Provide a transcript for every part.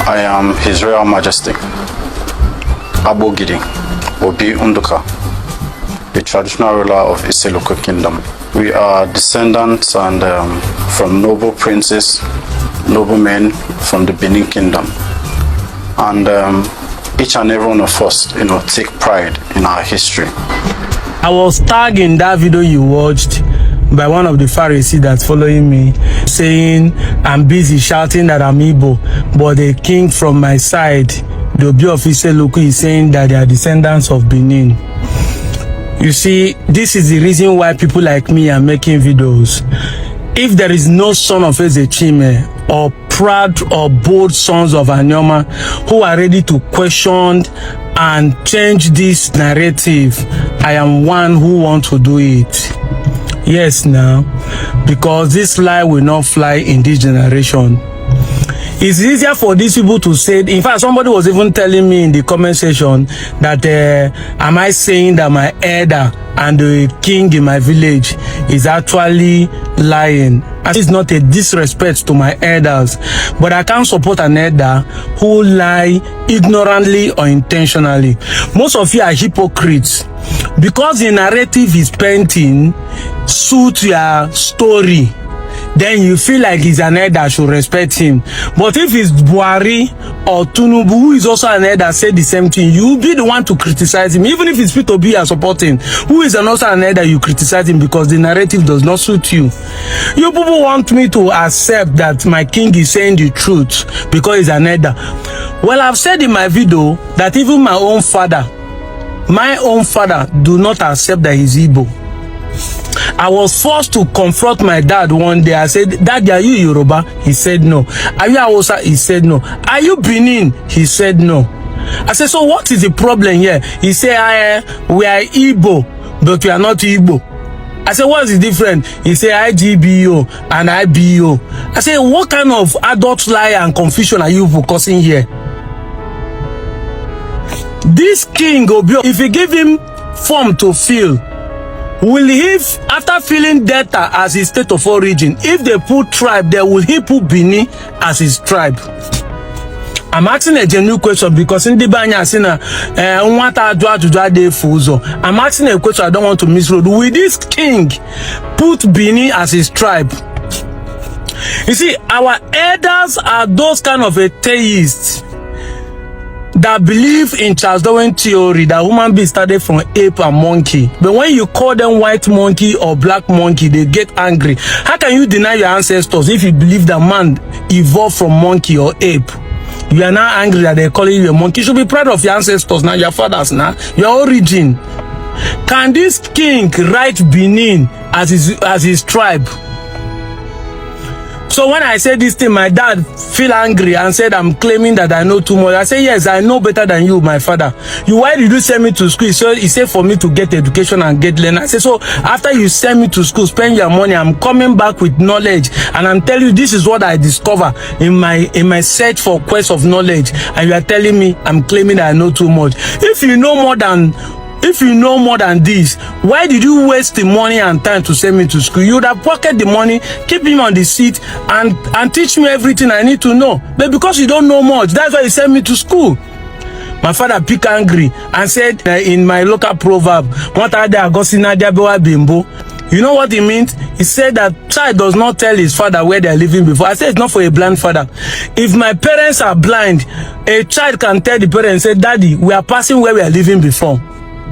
I am His Royal Majesty Abogidi Obi Unduka, the traditional ruler of EZE local kingdom. We are descendants and from noble princes, noblemen from the Benin kingdom. And each and every one of us, take pride in our history. I was tagged in that video you watched by one of the Pharisees that's following me, saying I'm busy shouting that I'm Igbo, but the king from my side, the Obi of EZE local, is saying that they are descendants of Benin. You see, this is the reason why people like me are making videos. If there is no son of EZE CHIME or proud or bold sons of Anyoma who are ready to question and change this narrative, I am one who wants to do it. Yes, now, because this lie will not fly in this generation. It's easier for these people to say. In fact, somebody was even telling me in the comment section that am I saying that my elder and the king in my village is actually lying? And it's not a disrespect to my elders, but I can't support an elder who lie ignorantly or intentionally. Most of you are hypocrites because the narrative is painting suit your story. Then you feel like he's an elder, should respect him. But if it's Buhari or Tinubu, who is also an elder, said the same thing, you'll be the one to criticize him. Even if it's Peter B are supporting, who is also an elder, you criticize him because the narrative does not suit you. You people want me to accept that my king is saying the truth because he's an elder. Well, I've said in my video that even my own father do not accept that he's Igbo. I was forced to confront my dad one day. I said, Daddy, are you Yoruba? He said no. Are you Hausa? He said no. Are you Benin? He said no. I said, so what is the problem here? He said, we are Igbo, but we are not Igbo. I said, what is the difference? He said, IGBO and IBO. I said, what kind of adult lie and confusion are you focusing here? This king, if you give him form to fill, will he, after filling Delta as his state of origin, if they put tribe there, will he put Benin as his tribe? I'm asking a genuine question because in the Banya Sina, I'm asking a question I don't want to misread. Will this king put Benin as his tribe? You see, our elders are those kind of atheists that believe in Charles Darwin theory that human beings started from ape and monkey. But when you call them white monkey or black monkey, they get angry. How can you deny your ancestors if you believe that man evolved from monkey or ape? You are now angry that they're calling you a monkey. You should be proud of your ancestors now, your fathers now, your origin. Can this king write Benin as his tribe? So when I said this thing, my dad feel angry and said I'm claiming that I know too much. I said, yes, I know better than you, my father. Why did you send me to school? So he said for me to get education and get learning. I said, so after you send me to school, spend your money, I'm coming back with knowledge. And I'm telling you, this is what I discover in my search for quest of knowledge. And you are telling me I'm claiming that I know too much. If you know more than this, why did you waste the money and time to send me to school? You would have pocketed the money, keep him on the seat, and teach me everything I need to know. But because you don't know much, that's why you sent me to school. My father picked angry and said in my local proverb, you know what he means? He said that child does not tell his father where they are living before. I said it's not for a blind father. If my parents are blind, a child can tell the parents, say, Daddy, we are passing where we are living before.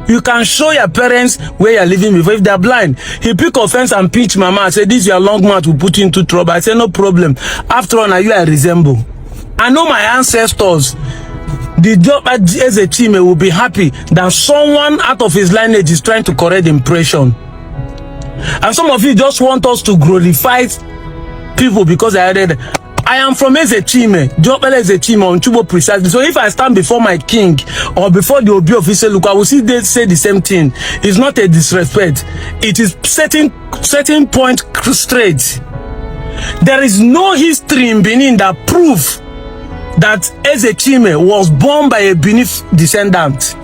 You can show your parents where you're living before if they're blind. He pick offense and pinch mama and say, this is your long mouth will put you into trouble. I say, no problem. After all, now you I resemble. I know my ancestors. The job at EZE CHIME will be happy that someone out of his lineage is trying to correct the impression. And some of you just want us to glorify people because I am from EZE CHIME, EZE CHIME on Chubo precisely. So if I stand before my king or before the Obi of EZE local, I will see they say the same thing. It's not a disrespect. It is setting point straight. There is no history in Benin that proves that EZE CHIME was born by a Benin descendant.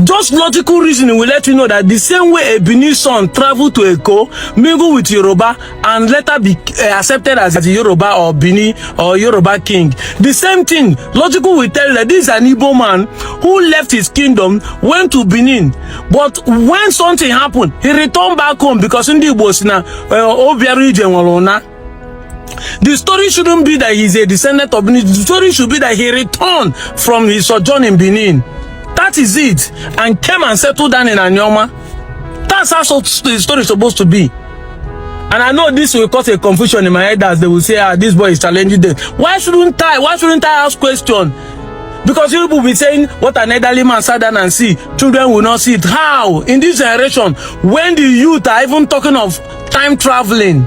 Just logical reasoning will let you know that the same way a Benin son traveled to Eko, mingle with Yoruba, and later be accepted as a Yoruba or Benin or Yoruba king. The same thing, logical will tell you that this is an Igbo man who left his kingdom, went to Benin, but when something happened, he returned back home because in the Igbo na Obia region walona. The story shouldn't be that he's a descendant of Benin. The story should be that he returned from his sojourn in Benin. That is it. And came and settled down in Anyoma. That's how the story is supposed to be. And I know this will cause a confusion in my head as they will say, this boy is challenging them. Why shouldn't I ask question? Because people will be saying, what an elderly man sat down and see, children will not see it. How? In this generation, when the youth are even talking of time traveling,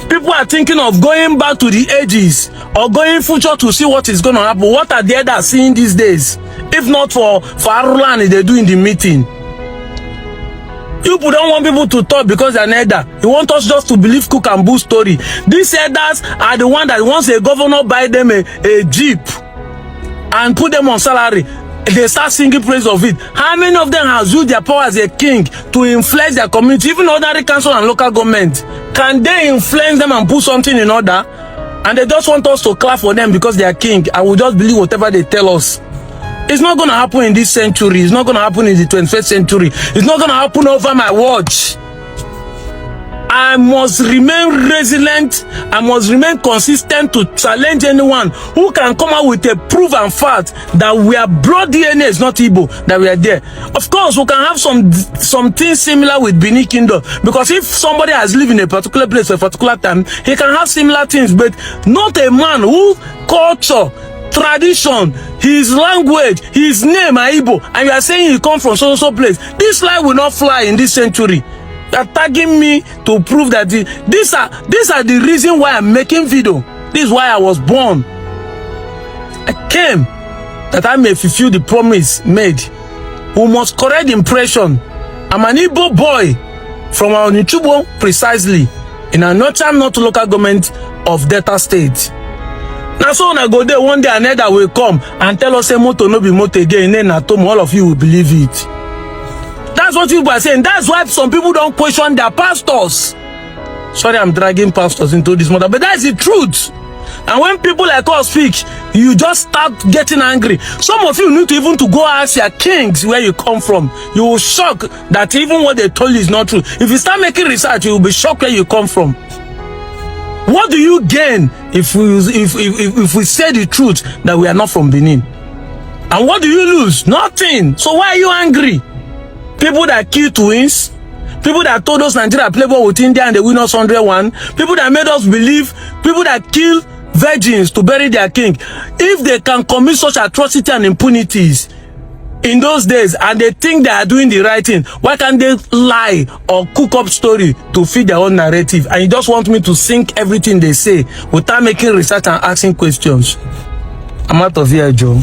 people are thinking of going back to the ages or going future to see what is going to happen. What are the elders seeing these days? If not for Arulani, they do in the meeting. People don't want people to talk because they're an elder. You want us just to believe Cook and Boo story. These elders are the one that once a governor buy them a jeep and put them on salary, they start singing praise of it. How many of them has used their power as a king to influence their community, even ordinary council and local government? Can they influence them and put something in order? And they just want us to clap for them because they are king, and we just believe whatever they tell us. It's not going to happen in this century. It's not going to happen in the 21st century. It's not going to happen over my watch. I must remain resilient. I must remain consistent to challenge anyone who can come out with a proven fact that we are broad DNA is not Igbo, that we are there. Of course, we can have some things similar with Benin Kingdom, because if somebody has lived in a particular place for a particular time, he can have similar things, but not a man who culture, tradition, his language, his name are Igbo, and you are saying he comes from so place. This lie will not fly in this century. You are tagging me to prove that these are the reason why I'm making video. This is why I was born. I came that I may fulfill the promise made. We must correct the impression. I'm an Igbo boy from our Nichubo, precisely in a North local government of Delta State. Now so when I go there one day, another will come and tell us say moto no be moto again, then at home all of you will believe it. That's what people are saying. That's why some people don't question their pastors. Sorry, I'm dragging pastors into this matter, but that's the truth. And when people like us speak, you just start getting angry. Some of you need to even to go ask your kings where you come from. You will shock that even what they told you is not true. If you start making research, you will be shocked where you come from. What do you gain if we say the truth that we are not from Benin? And what do you lose? Nothing. So why are you angry? People that kill twins, people that told us Nigeria play ball with India and they win us 101, people that made us believe, people that kill virgins to bury their king. If they can commit such atrocity and impunities in those days and they think they are doing the right thing, why can't they lie or cook up story to feed their own narrative? And you just want me to sink everything they say without making research and asking questions. I'm out of here, Joe.